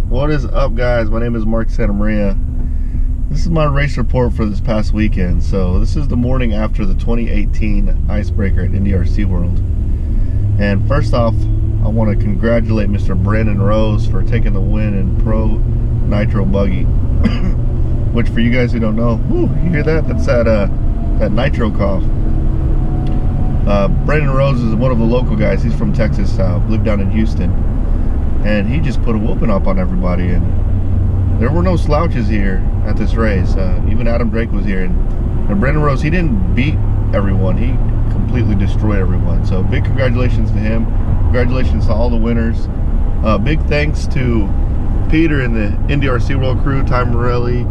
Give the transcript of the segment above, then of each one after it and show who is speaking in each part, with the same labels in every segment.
Speaker 1: What is up, guys? My name is Mark Santamaria. This is my race report for this past weekend. So this is the morning after the 2018 Icebreaker at Indy SeaWorld. And first off, I want to congratulate Mr. Brandon Rose for taking the win in Pro Nitro Buggy. Which, for you guys who don't know, you hear that? That's that nitro cough. Brandon Rose is one of the local guys. He's from Texas, lived down in Houston. And he just put a whooping up on everybody, and there were no slouches here at this race. Even Adam Drake was here, and Brandon Rose, he didn't beat everyone, he completely destroyed everyone. So big congratulations to him, congratulations to all the winners. Big thanks to Peter and the Indy SeaWorld crew, Ty Morelli,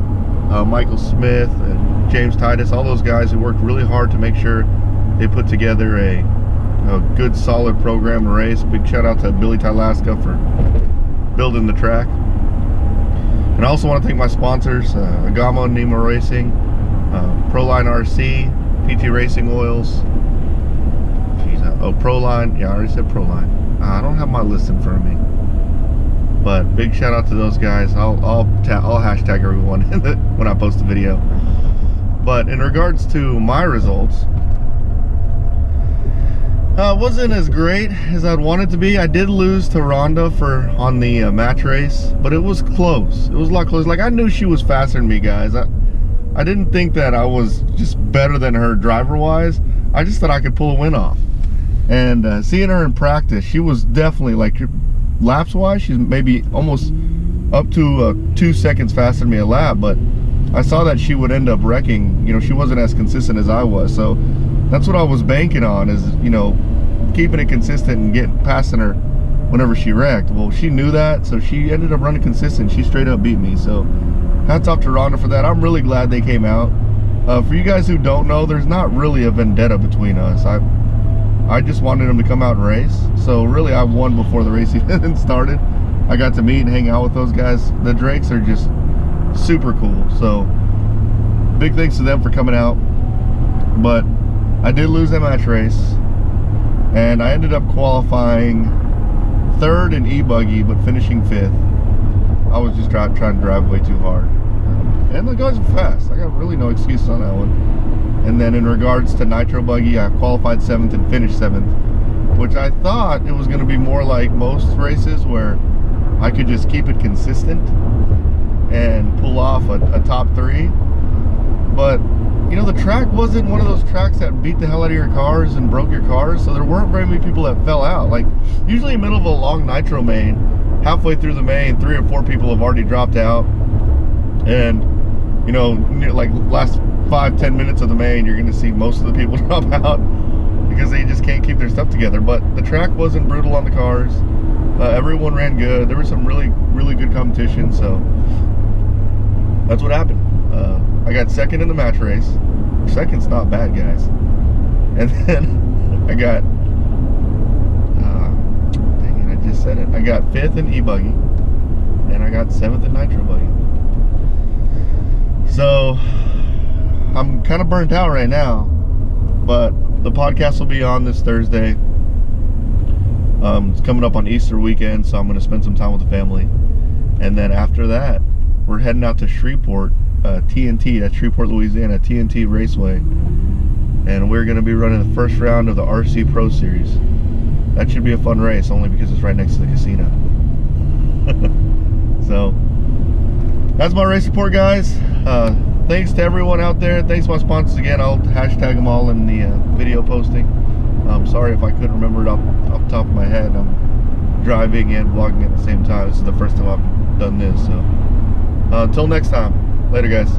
Speaker 1: Michael Smith, and James Titus, all those guys who worked really hard to make sure they put together a good solid program and race. Big shout out to Billy Tylaska for building the track. And I also want to thank my sponsors, Agamo Nemo Racing, Proline RC, PT Racing Oils. Proline, yeah, I already said Proline. I don't have my list in front of me, but big shout out to those guys. I'll hashtag everyone when I post the video. But in regards to my results, wasn't as great as I'd want it to be. I did lose to Rhonda on the match race, but it was close. It was a lot closer. Like, I knew she was faster than me, guys. I didn't think that I was just better than her driver-wise. I just thought I could pull a win off. And seeing her in practice, she was definitely, like, laps-wise, she's maybe almost up to 2 seconds faster than me a lap, but I saw that she would end up wrecking. You know, she wasn't as consistent as I was, so that's what I was banking on, is, you know, keeping it consistent and getting passing her whenever she wrecked. Well, she knew that, so she ended up running consistent. She straight up beat me, so hats off to Rhonda for that. I'm really glad they came out. For you guys who don't know, there's not really a vendetta between us. I just wanted them to come out and race, so really I won before the race even started. I got to meet and hang out with those guys. The Drakes are just super cool, so big thanks to them for coming out. But I did lose that match race, and I ended up qualifying 3rd in e-buggy, but finishing 5th. I was just trying to drive way too hard, and the guys were fast. I got really no excuses on that one. And then in regards to nitro buggy, I qualified 7th and finished 7th, which I thought it was going to be more like most races where I could just keep it consistent and pull off a top 3. But you know, the track wasn't one of those tracks that beat the hell out of your cars and broke your cars, so there weren't very many people that fell out. Like, usually in the middle of a long nitro main, halfway through the main, 3 or 4 people have already dropped out. And, you know, like last 5-10 minutes of the main, you're going to see most of the people drop out because they just can't keep their stuff together. But the track wasn't brutal on the cars. Everyone ran good. There was some really, really good competition, so that's what happened. I got 2nd in the match race. 2nd's not bad, guys. And then I got, dang it, I just said it. I got 5th in e-buggy, and I got 7th in nitro buggy. So I'm kind of burnt out right now, but the podcast will be on this Thursday. It's coming up on Easter weekend, so I'm going to spend some time with the family. And then after that, we're heading out to Shreveport, TNT, that's Shreveport, Louisiana, TNT Raceway. And we're going to be running the first round of the RC Pro Series. That should be a fun race, only because it's right next to the casino. So, that's my race report, guys. Thanks to everyone out there. Thanks to my sponsors again. I'll hashtag them all in the video posting. I'm sorry if I couldn't remember it off the top of my head. I'm driving and vlogging at the same time. This is the first time I've done this, so until next time, later, guys.